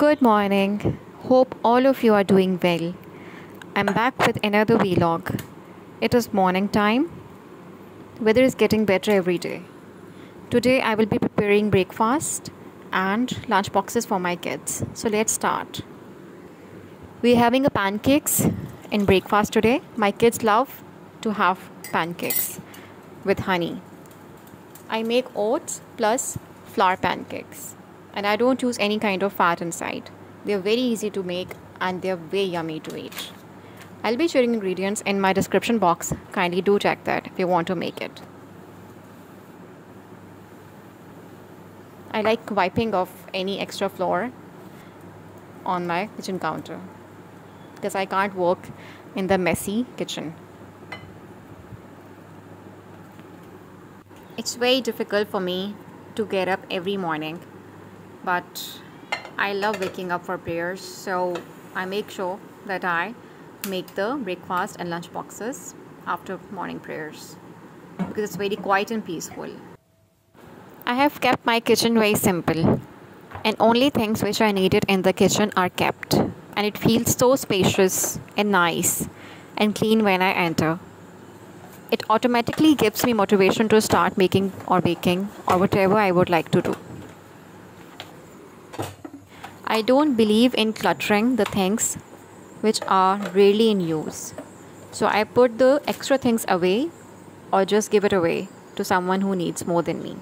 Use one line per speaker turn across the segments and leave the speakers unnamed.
Good morning. Hope all of you are doing well. I'm back with another vlog. It is morning time. Weather is getting better every day. Today I will be preparing breakfast and lunch boxes for my kids. So let's start. We're having a pancakes in breakfast today. My kids love to have pancakes with honey. I make oats plus flour pancakes, and I don't use any kind of fat inside. They're very easy to make and they're very yummy to eat. I'll be sharing ingredients in my description box. Kindly do check that if you want to make it. I like wiping off any extra flour on my kitchen counter because I can't work in the messy kitchen. It's very difficult for me to get up every morning, but I love waking up for prayers, so I make sure that I make the breakfast and lunch boxes after morning prayers because it's very quiet and peaceful. I have kept my kitchen very simple, and only things which I needed in the kitchen are kept, and it feels so spacious and nice and clean when I enter. It automatically gives me motivation to start making or baking or whatever I would like to do. I don't believe in cluttering the things which are really in use. So I put the extra things away or just give it away to someone who needs more than me.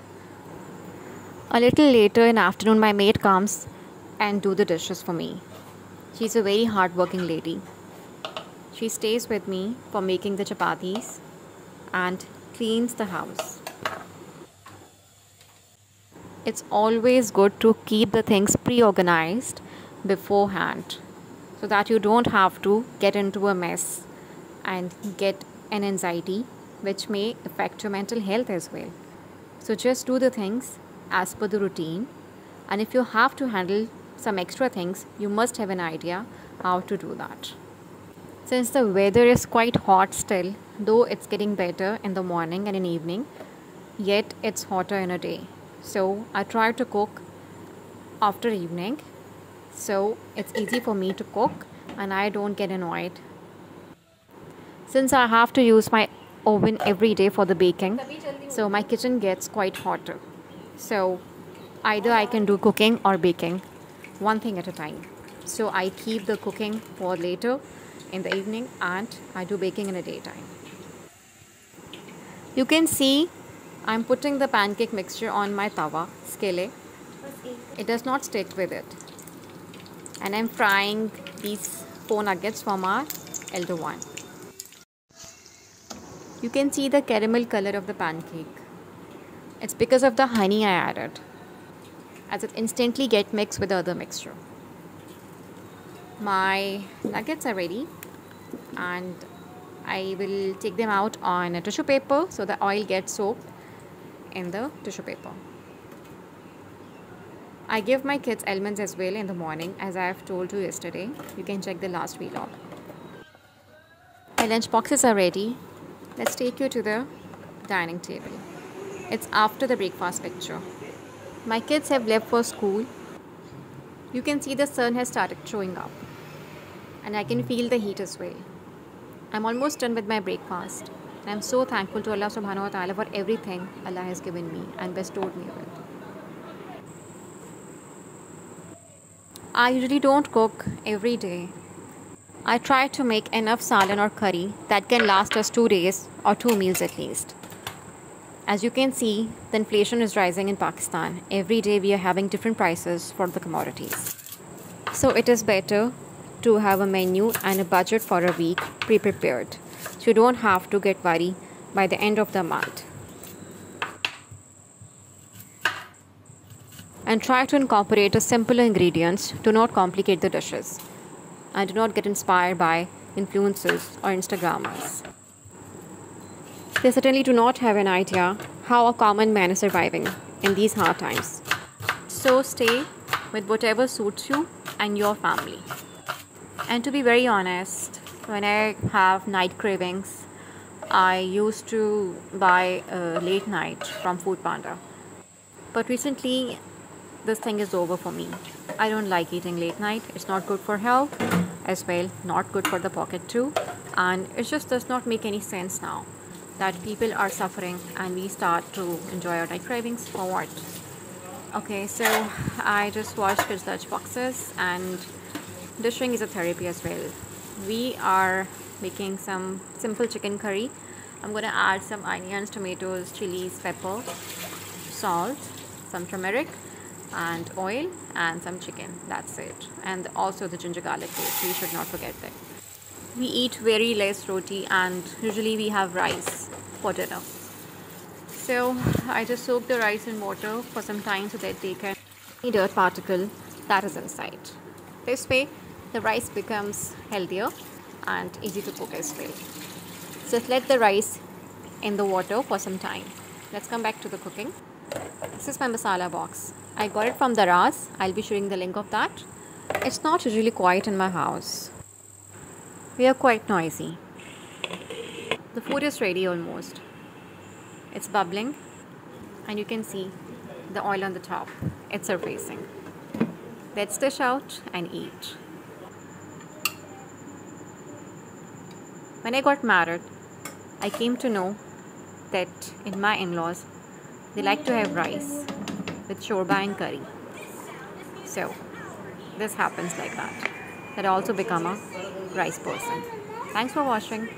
A little later in the afternoon, my maid comes and do the dishes for me. She's a very hardworking lady. She stays with me for making the chapatis and cleans the house. It's always good to keep the things pre-organized beforehand so that you don't have to get into a mess and get an anxiety which may affect your mental health as well. So just do the things as per the routine, and if you have to handle some extra things, you must have an idea how to do that. Since the weather is quite hot still, though it's getting better in the morning and in evening, yet it's hotter in a day. So I try to cook after evening, so it's easy for me to cook and I don't get annoyed. Since I have to use my oven every day for the baking, so my kitchen gets quite hotter. So either I can do cooking or baking, one thing at a time. So I keep the cooking for later in the evening and I do baking in the daytime. You can see I'm putting the pancake mixture on my tawa skillet. It does not stick with it. And I'm frying these 4 nuggets from our elder one. You can see the caramel color of the pancake. It's because of the honey I added, as it instantly gets mixed with the other mixture. My nuggets are ready and I will take them out on a tissue paper so the oil gets soaked in the tissue paper. I give my kids almonds as well in the morning, as I have told you yesterday. You can check the last vlog. My lunch boxes are ready. Let's take you to the dining table. It's after the breakfast picture. My kids have left for school. You can see the sun has started showing up and I can feel the heat as well. I'm almost done with my breakfast. I'm so thankful to Allah subhanahu wa ta'ala for everything Allah has given me and bestowed me with. I usually don't cook every day. I try to make enough salan or curry that can last us 2 days or 2 meals at least. As you can see, the inflation is rising in Pakistan. Every day we are having different prices for the commodities. So it is better to have a menu and a budget for a week pre-prepared, so you don't have to get worried by the end of the month. And try to incorporate a simpler ingredients. Do not complicate the dishes and do not get inspired by influencers or Instagrammers. They certainly do not have an idea how a common man is surviving in these hard times. So stay with whatever suits you and your family. And to be very honest, when I have night cravings, I used to buy late night from Food Panda. But recently, this thing is over for me. I don't like eating late night. It's not good for health as well, not good for the pocket too. And it just does not make any sense now that people are suffering and we start to enjoy our night cravings for what? Okay, so I just washed kids' lunch boxes, and dishing is a therapy as well. We are making some simple chicken curry. I'm gonna add some onions, tomatoes, chilies, pepper, salt, some turmeric, and oil, and some chicken. That's it. And also the ginger garlic paste. We should not forget that. We eat very less roti, and usually we have rice for dinner. So I just soak the rice in water for some time so that they can any dirt particle that is inside. This way the rice becomes healthier and easy to cook as well. So let the rice in the water for some time. Let's come back to the cooking. This is my masala box. I got it from Daraz. I'll be showing the link of that. It's not usually quiet in my house. We are quite noisy. The food is ready almost. It's bubbling and you can see the oil on the top. It's surfacing. Let's dish out and eat. When I got married, I came to know that in my in-laws, they like to have rice with shorba and curry. So this happens like that. That I also become a rice person. Thanks for watching.